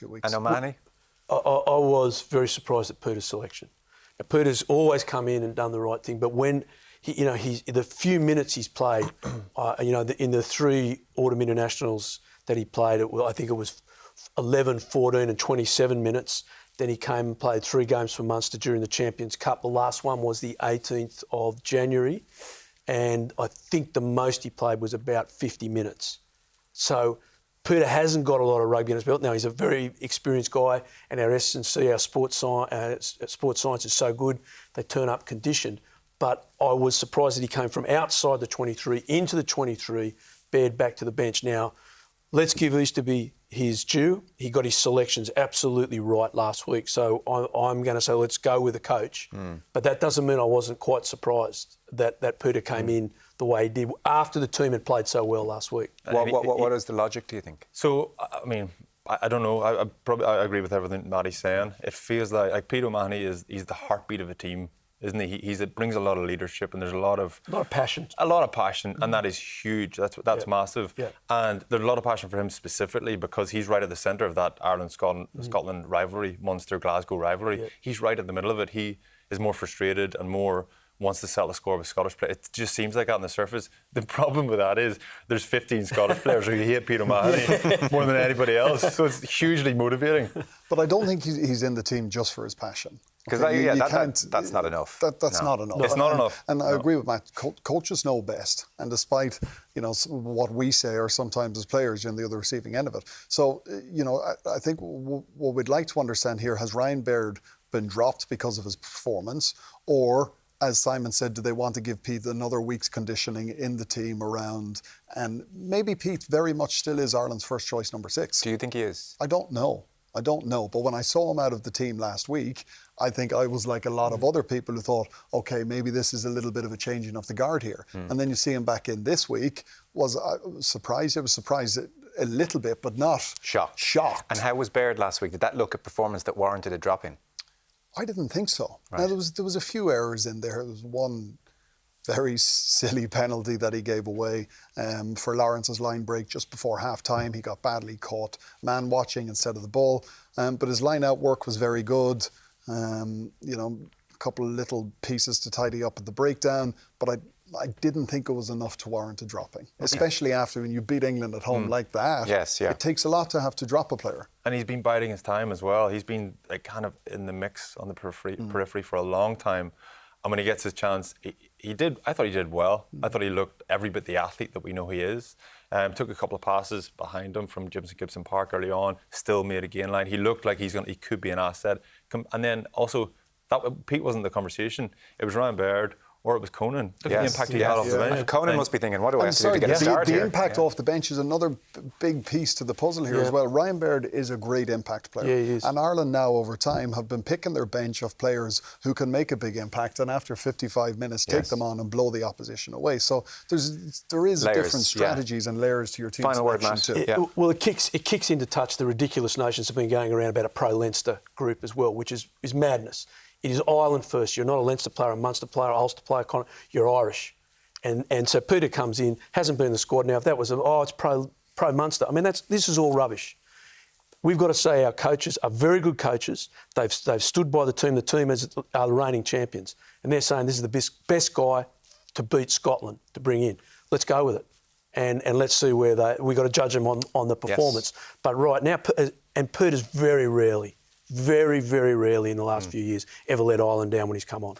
few weeks. And O'Mahony? I was very surprised at Peter's selection. Now, Peter's always come in and done the right thing, but when the few minutes he's played, in the 3 autumn internationals that he played, I think it was 11, 14 and 27 minutes. Then he came and played 3 games for Munster during the Champions Cup. The last one was the 18th of January, and I think the most he played was about 50 minutes. So Peter hasn't got a lot of rugby in his belt. Now, he's a very experienced guy, and our S&C, our sports science is so good, they turn up conditioned. But I was surprised that he came from outside the 23 into the 23, bared back to the bench. Now, let's give Easterby his due. He got his selections absolutely right last week. So I'm going to say let's go with the coach. But that doesn't mean I wasn't quite surprised that Peter came in the way he did after the team had played so well last week. What is the logic, do you think? So, I mean, I don't know. I agree with everything Matty's saying. It feels like Peter O'Mahony he's the heartbeat of the team, isn't he? It brings a lot of leadership, and there's a lot of passion. A lot of passion, and that is huge. That's massive. Yeah. And there's a lot of passion for him specifically because he's right at the centre of that Ireland-Scotland rivalry, Munster-Glasgow rivalry. Yeah. He's right at the middle of it. He is more frustrated and more wants to settle the score with Scottish players. It just seems like that on the surface. The problem with that is there's 15 Scottish players who hate Peter O'Mahony more than anybody else. So it's hugely motivating. But I don't think he's in the team just for his passion. Because that's not enough. That's not enough. It's not enough. And I agree with Matt. Coaches know best. And despite, what we say or sometimes as players, you're on the other receiving end of it. So, I think what we'd like to understand here, has Ryan Baird been dropped because of his performance, or, as Simon said, do they want to give Pete another week's conditioning in the team around? And maybe Pete very much still is Ireland's first choice number 6. Do you think he is? I don't know. But when I saw him out of the team last week, I think I was like a lot of other people who thought, OK, maybe this is a little bit of a changing of the guard here. And then you see him back in this week. I was surprised. I was surprised a little bit, but not shocked. And how was Baird last week? Did that look a performance that warranted a drop-in? I didn't think so. Right. Now, there was a few errors in there. There was one very silly penalty that he gave away for Lawrence's line break just before half-time. He got badly caught man-watching instead of the ball. But his line-out work was very good. A couple of little pieces to tidy up at the breakdown. But I didn't think it was enough to warrant a dropping, especially after when you beat England at home like that. Yes, yeah. It takes a lot to have to drop a player. And he's been biding his time as well. He's been kind of in the mix on the periphery for a long time. And when he gets his chance, I thought he did well. I thought he looked every bit the athlete that we know he is. Took a couple of passes behind him from Gibson Park early on, still made a gain line. He looked like he could be an asset. And then also, Pete wasn't the conversation. It was Ryan Baird, or it was Conan. Look at the impact he had off the bench. Conan must be thinking, what do I have to do to get a start here? The impact off the bench is another big piece to the puzzle here as well. Ryan Baird is a great impact player. Yeah, he is. And Ireland now, over time, have been picking their bench of players who can make a big impact, and after 55 minutes, take them on and blow the opposition away. So there is different strategies and layers to your team. Final word, Matt. Well, it kicks into touch the ridiculous notions that have been going around about a pro-Leinster group as well, which is madness. It is Ireland first. You're not a Leinster player, a Munster player, a Ulster player. You're Irish. And so Peter comes in, hasn't been in the squad now. If that was, it's pro-Munster. I mean, this is all rubbish. We've got to say our coaches are very good coaches. They've stood by the team. The team are the reigning champions. And they're saying this is the best guy to beat Scotland, to bring in. Let's go with it. And let's see where we've got to judge them on the performance. Yes. But right now, and Peter's very rarely in the last few years ever let Ireland down when he's come on.